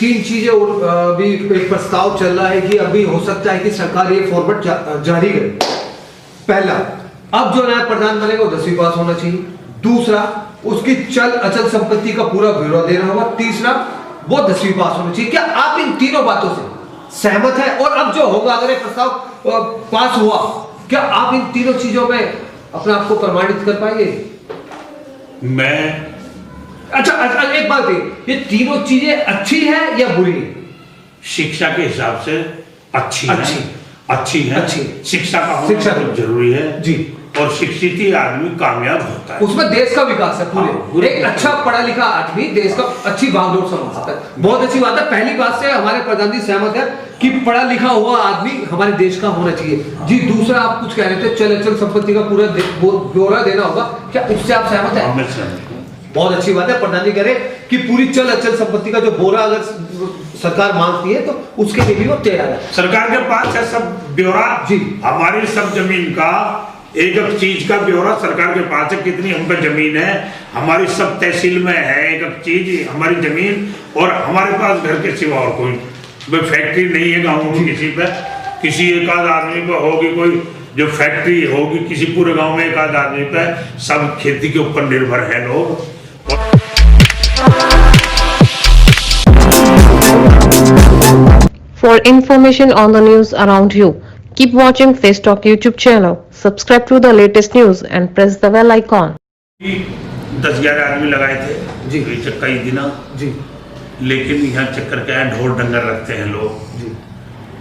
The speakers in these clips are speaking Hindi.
तीन चीजें और भी एक प्रस्ताव चल रहा है कि अभी हो सकता है कि सरकार ये फॉर्मेट जारी करे। पहला, अब जो नया प्रधान बनेगा वो 10वीं पास होना चाहिए। दूसरा, उसकी चल अचल संपत्ति का पूरा ब्यौरा देना होगा। तीसरा, वो 10वीं पास होना चाहिए। क्या आप इन तीनों बातों से सहमत है? और अब जो होगा, अगर एक प्रस्ताव पास हुआ, क्या आप इन तीनों चीजों में अपने आप को प्रमाणित कर पाएंगे? मैं अच्छा, एक बात है, ये तीनों चीजें अच्छी है या बुरी है? शिक्षा के हिसाब से अच्छी है। शिक्षा का होना बहुत जरूरी है जी। और शिक्षित ही आदमी कामयाब होता है, उसमें देश का विकास है पूरे। एक अच्छा पढ़ा लिखा आदमी देश का अच्छी बागडोर संभाल सकता है। बहुत अच्छी बात है। पहली बात से हमारे प्रधान जी सहमत है कि पढ़ा लिखा हुआ आदमी हमारे देश का होना चाहिए। जी, दूसरा आप कुछ कह रहे थे, चल अचल संपत्ति का पूरा ब्यौरा देना होगा, क्या उससे आप सहमत है? मैं सहमत हूं। बहुत अच्छी बात है। प्रधान जी कह रहे कि पूरी चल अचल संपत्ति का जो ब्यौरा अगर सरकार मांगती है तो उसके लिए भी वो तैयार है। सरकार के पास है सब ब्यौरा जी। हमारी सब जमीन का, एक एक चीज का ब्यौरा सरकार के पास है। कितनी हम पे जमीन है, हमारी सब तहसील में है एक एक चीज हमारी जमीन। और हमारे पास घर के सिवा और कोई फैक्ट्री नहीं है गाँव में। किसी पे किसी एक आध आदमी पे होगी कोई जो फैक्ट्री होगी, किसी पूरे गांव में एक आध आदमी पे। सब खेती के ऊपर निर्भर है लोग। For information on the news around you, keep watching Face Talk YouTube channel. Subscribe to the latest news and press the bell icon. 10-11 आदमी लगाए थे जी। कई दिना जी। लेकिन यहाँ चक्कर क्या है, ढोर डंगर रखते हैं लोग जी।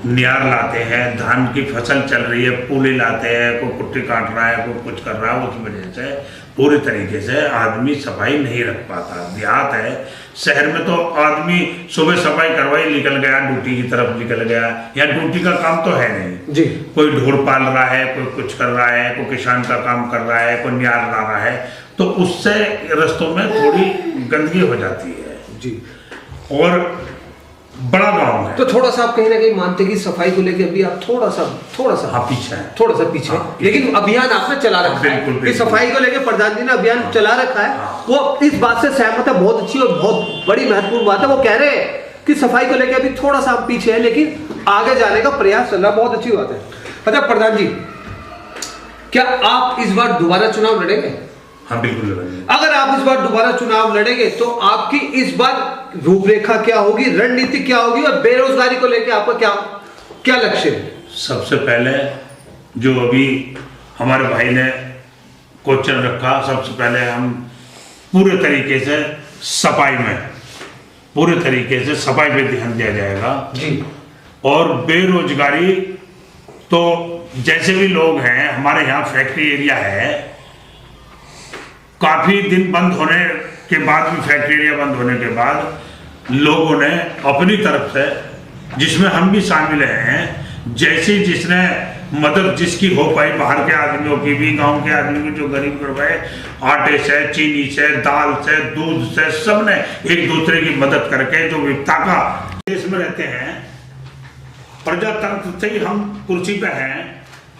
नियार लाते हैं, धान की फसल चल रही है, पूले लाते हैं, कोई कुट्टी काट रहा है, कोई कुछ कर रहा है। उस वजह से पूरे तरीके से आदमी सफाई नहीं रख पाता। देहात है, शहर में तो आदमी सुबह सफाई करवाई निकल गया, ड्यूटी की तरफ निकल गया। यहाँ ड्यूटी का काम तो है नहीं जी। कोई ढोर पाल रहा है, कोई कुछ कर रहा है, कोई किसान का काम कर रहा है, कोई नियार ला रहा है, तो उससे रस्तों में थोड़ी गंदगी हो जाती है जी। और बड़ा गांव है तो थोड़ा सा आप कहीं ना कहीं मानते कि सफाई को लेकर अभी आप थोड़ा सा हाँ पीछे है, थोड़ा सा पीछे हाँ, लेकिन अभियान आपने चला रखा है। बिल्कुल। इस सफाई को लेकर प्रधान जी ने अभियान चला रखा है। हाँ। वो इस बात से सहमत है, बहुत अच्छी और बहुत बड़ी महत्वपूर्ण बात है। वो कह रहे हैं कि सफाई को लेकर अभी थोड़ा सा पीछे है लेकिन आगे जाने का प्रयास चल रहा है। बहुत अच्छी बात है। अच्छा प्रधान जी, क्या आप इस बार दोबारा चुनाव लड़ेंगे? हाँ बिल्कुल लड़ेंगे। अगर आप इस बार दोबारा चुनाव लड़ेंगे तो आपकी इस बार रूपरेखा क्या होगी, रणनीति क्या होगी और बेरोजगारी को लेकर आपका क्या क्या लक्ष्य है? सबसे पहले जो अभी हमारे भाई ने क्वेश्चन रखा, सबसे पहले हम पूरे तरीके से सफाई पे ध्यान दिया जाएगा जी। और बेरोजगारी तो जैसे भी लोग हैं, हमारे यहाँ फैक्ट्री एरिया है, काफी दिन बंद होने के बाद भी फैक्ट्री एरिया बंद होने के बाद लोगों ने अपनी तरफ से, जिसमें हम भी शामिल हैं, जैसी जिसने मदद जिसकी हो पाई, बाहर के आदमियों की भी, गांव के आदमी की जो गरीब करवाए, आटे से, चीनी से, दाल से, दूध से, सब ने एक दूसरे की मदद करके जो विपदा का देश में रहते हैं, प्रजातंत्र से ही हम कुर्सी पे हैं।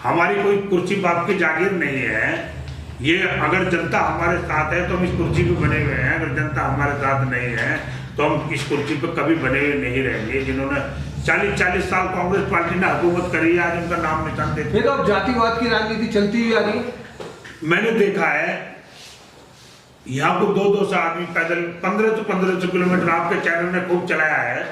हमारी कोई कुर्सी बाप की जागीर नहीं है। ये अगर जनता हमारे साथ है तो हम इस कुर्सी पे बने हुए हैं, अगर जनता हमारे साथ नहीं है तो हम इस कुर्सी पे कभी बने हुए नहीं रहेंगे। जिन्होंने 40-40 साल कांग्रेस पार्टी ने हुकूमत करी है, आज उनका नाम निशान देते हैं। तो अब जातिवाद की राजनीति चलती हुई आ रही है। मैंने देखा है यहाँ को 200 आदमी पैदल 1500 किलोमीटर आपके चैनल ने खूब चलाया है,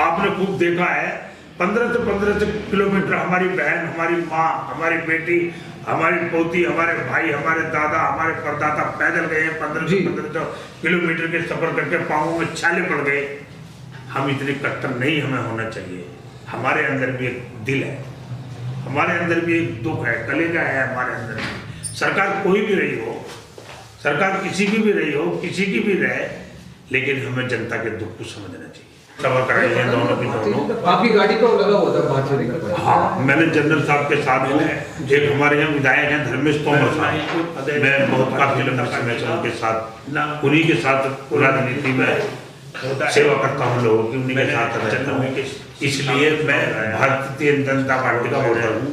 आपने खूब देखा है। 1500 किलोमीटर हमारी बहन, हमारी माँ, हमारी बेटी, हमारी पोती, हमारे भाई, हमारे दादा, हमारे परदादा पैदल गए हैं 1500 किलोमीटर के सफर करके, पाँवों में छाले पड़ गए। हम इतने कट्टर नहीं हमें होना चाहिए। हमारे अंदर भी एक दिल है, हमारे अंदर भी एक दुख है, कलेजा है हमारे अंदर भी। सरकार कोई भी रही हो, सरकार किसी की भी रही हो, किसी की भी रहे, लेकिन हमें जनता के दुख को समझना चाहिए। सफर कर रहे हैं दोनों की दोनों। आपकी गाड़ी को लगा हुआ था बाहर चले गए। हाँ, मैंने जनरल साहब के साथ हूँ, एक हमारे यहाँ विधायक हैं धर्मेश तोमर साहब, मैं बहुत काफी लंबा समय से उनके साथ, उन्हीं के साथ राजनीति में सेवा करता हूँ लोगों की, उन्हीं के साथ रहता हूँ। इसलिए मैं भारतीय जनता पार्टी का वोटर हूँ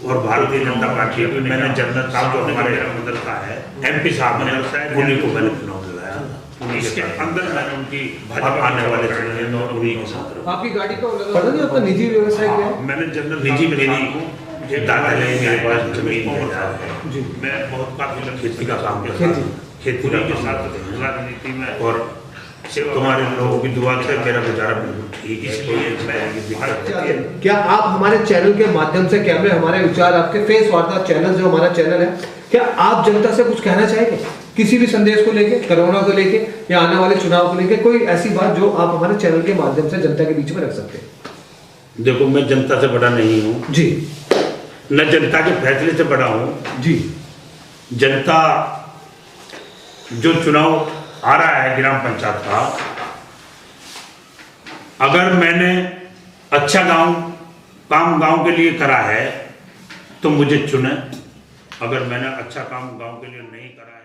और भारतीय जनता पार्टी मैंने जनरल साहब जो हमारे मदरसा है, MP साहब ने, उन्हीं को मैंने चुनाव दिलाया। उन्हीं के इसके साथ अंदर मैंने उनकी और आने वाले समय में उन्हीं के साथ रहूंगा। आपकी गाड़ी का पता नहीं आपका निजी व्यवसाय क्या है? मैंने जनरल निजी काम के मेरी साथ हूँ। दादा ने मेरे पास जमीन उम्र दिया साहब है। जी। मैं बहुत काफी लंबी खेती का काम के करता साथ हूँ। खेती उन्हीं का के काम साथ करता हूँ। राजनीति में और सेवा तुम्हारे करता हूँ। लोगों की दुआ से मेरा गुजारा बिल्कुल ठीक है, कोई इस तरह की दिक्कत नहीं है। क्या आप हमारे चैनल के माध्यम से कैमरे हमारे विचार आपके फेस वार्ता चैनल जो हमारा चैनल है, क्या आप जनता से कुछ कहना चाहेंगे किसी भी संदेश को लेके, कोरोना को लेके या आने वाले चुनाव को लेके, कोई ऐसी बात जो आप हमारे चैनल के माध्यम से जनता के बीच में रख सकते हैं? देखो, मैं जनता से बड़ा नहीं हूँ, जी न जनता के फैसले से बड़ा हूँ। जी। जनता जो चुनाव आ रहा है ग्राम पंचायत का, अगर मैंने अच्छा काम गांव के लिए करा है तो मुझे चुने। अगर मैंने अच्छा काम गांव के लिए नहीं करा है